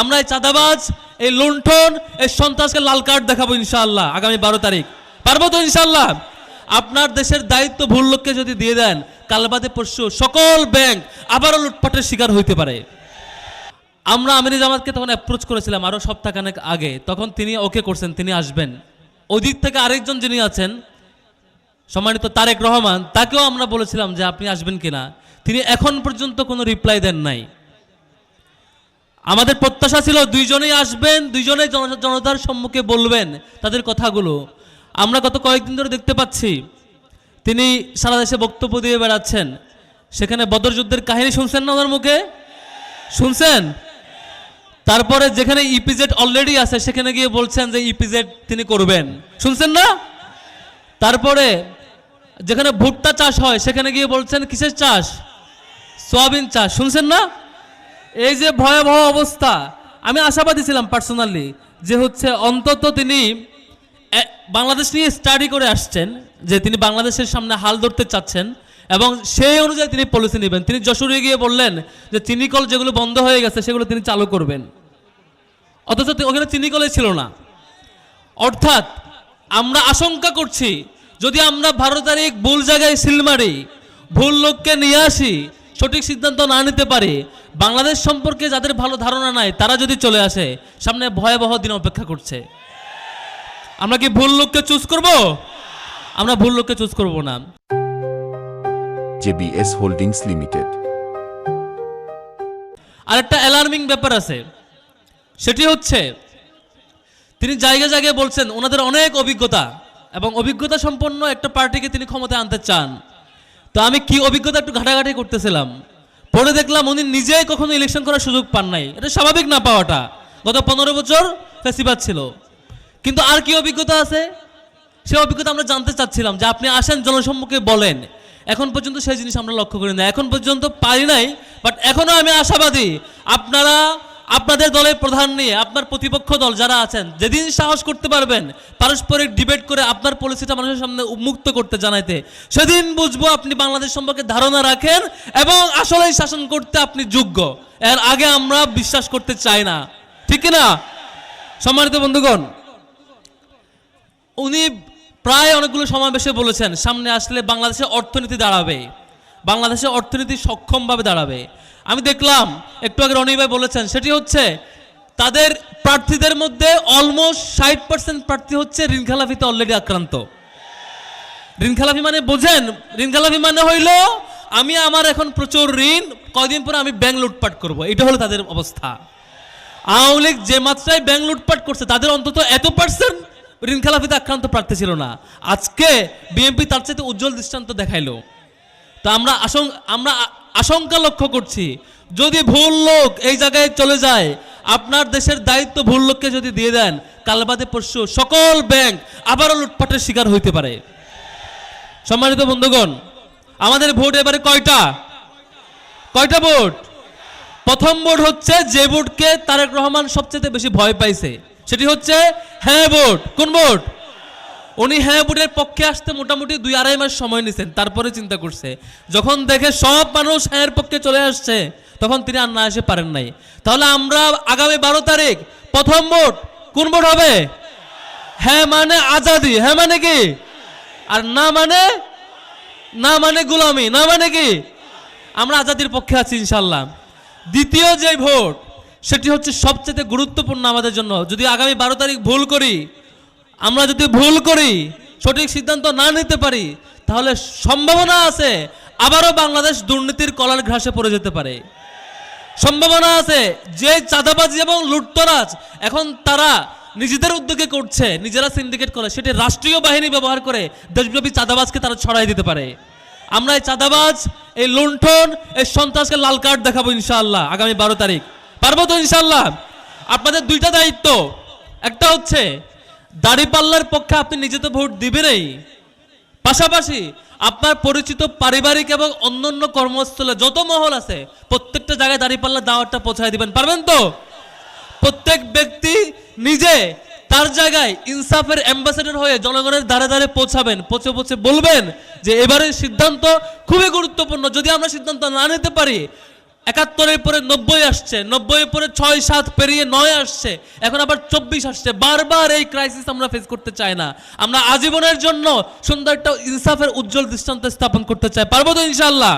আমরা এই চাঁদাবাজ, এই লুণ্ঠন, এই সন্ত্রাসকে লাল কার্ড দেখাবো ইনশাআল্লাহ আগামী 12 তারিখ। পারবো তো ইনশাআল্লাহ? আপনার দেশের দায়িত্ব ভুল লোককে যদি দিয়ে দেন, কাল বাদে পরশু সকল ব্যাংক আবারও লুটপাটের শিকার হইতে পারে। আমরা আমির জামাতকে তখন অ্যাপ্রোচ করেছিলাম আরও সপ্তাহখানেক আগে, তখন তিনি ওকে করছেন, তিনি আসবেন। ওই দিক থেকে আরেকজন যিনি আছেন সম্মানিত তারেক রহমান, তাকেও আমরা বলেছিলাম যে আপনি আসবেন কিনা। তিনি এখন পর্যন্ত কোনো রিপ্লাই দেন নাই। আমাদের প্রত্যাশা ছিল দুইজনেই আসবেন, দুইজনেই জনতার সম্মুখে বলবেন তাদের কথাগুলো। আমরা গত কয়েকদিন ধরে দেখতে পাচ্ছি তিনি সারা দেশে বক্তব্য দিয়ে বেড়াচ্ছেন। সেখানে বদর যুদ্ধের কাহিনী শুনছেন না ওনার মুখে? শুনছেন? তারপরে যেখানে ইপিজেড অলরেডি আছে সেখানে গিয়ে বলছেন যে ইপিজেড তিনি করবেন, শুনছেন না? তারপরে যেখানে ভুট্টা চাষ হয় সেখানে গিয়ে বলছেন কিসের চাষ? সয়াবিন চাষ, শুনছেন না? এই যে ভয়াবহ অবস্থা, আমি আশাবাদী ছিলাম পার্সোনালি যে হচ্ছে অন্তত তিনি বাংলাদেশ নিয়ে স্টাডি করে আসছেন, যে তিনি বাংলাদেশের সামনে হাল ধরতে চাচ্ছেন এবং সেই অনুযায়ী তিনি পলিসি নেবেন। তিনি যশোরে গিয়ে বললেন যে চিনিকল যেগুলো বন্ধ হয়ে গেছে সেগুলো তিনি চালু করবেন, অথচ ওখানে চিনিকলে ছিল না। অর্থাৎ আমরা আশঙ্কা করছি যদি আমরা 12 তারিখ ভুল জায়গায় সিল মারি, ভুল লোককে নিয়ে আসি, সঠিক সিদ্ধান্ত না নিতে পারি, বাংলাদেশ সম্পর্কে যাদের ভালো ধারণা নাই তারা যদি চলে আসে, সামনে ভয়াবহ দিন অপেক্ষা করছে। আমরা কি ভুল লোককে চুজ করব? আমরা ভুল লোককে চুজ করব না। JBS holdings limited. আরেকটা অ্যালার্মিং ব্যাপার আছে, সেটি হচ্ছে তিনি জায়গায় জায়গায় বলছেন ওনাদের অনেক অভিজ্ঞতা এবং অভিজ্ঞতা সম্পন্ন একটা পার্টিকে তিনি ক্ষমতায় আনতে চান। তো আমি কি অভিজ্ঞতা একটু ঘাটাঘাটি করতেছিলাম, পরে দেখলাম উনি নিজেই কখনো ইলেকশন করার সুযোগ পান নাই। এটা স্বাভাবিক না পাওয়াটা, গত 15 বছর ফেসিবাদ ছিল। কিন্তু আর কি অভিজ্ঞতা আছে সে অভিজ্ঞতা আমরা জানতে চাচ্ছিলাম, যে আপনি আসেন জনসম্মুখে বলেন। এখন পর্যন্ত সেই জিনিস আমরা লক্ষ্য করি না, এখন পর্যন্ত পারি নাই। বাট এখনো আমি আশাবাদী আপনারা আপনাদের দলের প্রধান নিয়ে আপনার প্রতিপক্ষ দল যারা আছেন, যেদিন সাহস করতে পারবেন পারস্পরিক ডিবেট করে আপনার পলিসিটা মানুষের সামনে উন্মুক্ত করতে জানাইতে, সেদিন বুঝবো আপনি বাংলাদেশ সম্পর্কে ধারণা রাখেন এবং আসলেই শাসন করতে আপনি যোগ্য। এর আগে আমরা বিশ্বাস করতে চাই না, ঠিক না? সম্মানিত বন্ধুগণ, উনি প্রায় অনেকগুলো সমাবেশে বলেছেন সামনে আসলে বাংলাদেশের অর্থনীতি দাঁড়াবে, বাংলাদেশের অর্থনীতি সক্ষমভাবে দাঁড়াবে। আমি দেখলাম একটু আগে রনি ভাই বলেছেন, সেটি হচ্ছে তাদের প্রার্থীদের মধ্যে অলমোস্ট 60% প্রার্থী হচ্ছে ঋণখেলাপিতে অলরেডি আক্রান্ত। ঋণখেলাপি মানে বোঝেন? ঋণখেলাপি মানে হইল আমি আমার এখন প্রচুর ঋণ, কয়দিন পরে আমি ব্যাংক লুটপাট করব, এটা হলো তাদের অবস্থা। আওয়ামী লীগ যে মাত্রায় ব্যাংক লুটপাট করছে তাদের অন্তত এত পার্সেন্ট ঋণখেলাপিতে আক্রান্ত প্রার্থী ছিল না। আজকে বিএনপি তার চাইতে উজ্জ্বল দৃষ্টান্ত দেখাইলো। তো আমরা আশঙ্কা লক্ষ্য করছি যদি ভুল লোক এই জায়গায় চলে যায়, আপনার দেশের দায়িত্ব ভুল লোককে যদি দিয়ে দেন, কাল বাদে পরশু সকল ব্যাংক আবারও লুটপাটের শিকার হইতে পারে। সম্মানিত বন্ধুগণ, আমাদের ভোট এবারে কয়টা ভোট? প্রথম ভোট হচ্ছে যে ভোটকে তারেক রহমান সবচেয়ে বেশি ভয় পাইছে, সেটি হচ্ছে হ্যাঁ ভোট। কোন ভোট? উনি হ্যাঁ ভোটের পক্ষে আসতে মোটামুটি 2-2.5 মাস সময় নিয়েছেন, তারপরে চিন্তা করছে। যখন দেখে সব মানুষ হ্যাঁর পক্ষে চলে আসছে তখন তিনি আর না এসে পারেন নাই। তাহলে আমরা আগামী 12 তারিখ প্রথম ভোট কোন ভোট হবে? হ্যাঁ মানে আজাদি, হ্যাঁ মানে কি? আর না মানে গোলামি, না মানে কি? আমরা আজাদির পক্ষে আছি ইনশাল্লাহ। দ্বিতীয় যে ভোট সেটি হচ্ছে সবচেয়ে গুরুত্বপূর্ণ আমাদের জন্য। যদি আগামী 12 তারিখ আমরা যদি ভুল করি, সঠিক সিদ্ধান্ত না নিতে পারি, তাহলে সম্ভাবনা আছে আবারও বাংলাদেশ দুর্নীতির কলার ঘাসে পড়ে যেতে পারে। সম্ভাবনা আছে যে চাঁদাবাজি এবং লুটতরাজ এখন তারা নিজেদের উদ্যোগে করছে, নিজেরা সিন্ডিকেট করে, সেটি রাষ্ট্রীয় বাহিনী ব্যবহার করে দেশব্যাপী চাঁদাবাজকে তারা ছড়াই দিতে পারে। আমরা এই চাঁদাবাজ, এই লুণ্ঠন, এই সন্ত্রাসকে লাল কার্ড দেখাবো ইনশাআল্লাহ আগামী 12 তারিখ। পারবো তো ইনশাআল্লাহ? আপনাদের দুইটা দায়িত্ব, একটা হচ্ছে দাঁড়িপাল্লার পক্ষে আপনি নিজে তো ভোট দিবেনই, পাশাপাশি আপনার পরিচিত পারিবারিক এবং অন্যান্য কর্মস্থলে যত মহল আছে প্রত্যেকটা জায়গায় দাঁড়িপাল্লার দাওয়াতটা পৌঁছায় দিবেন। পারবেন তো? প্রত্যেক ব্যক্তি নিজে তার জায়গায় ইনসাফের অ্যাম্বাসেডর হয়ে জনগণের দ্বারে দ্বারে পৌঁছাবেন, পৌঁছে বলবেন যে এবারের সিদ্ধান্ত খুবই গুরুত্বপূর্ণ। যদি আমরা সিদ্ধান্ত না নিতে পারি, 71-এর পরে 90 আসছে, 90-এর পরে 6-7 পেরিয়ে 9 আসছে, এখন আবার 24 আসছে। বারবার এই ক্রাইসিস আমরা ফেস করতে চাই না। আমরা আজীবনের জন্য সুন্দর একটা ইনসাফের উজ্জ্বল দৃষ্টান্ত স্থাপন করতে চাই। পারবো তো ইনশাআল্লাহ?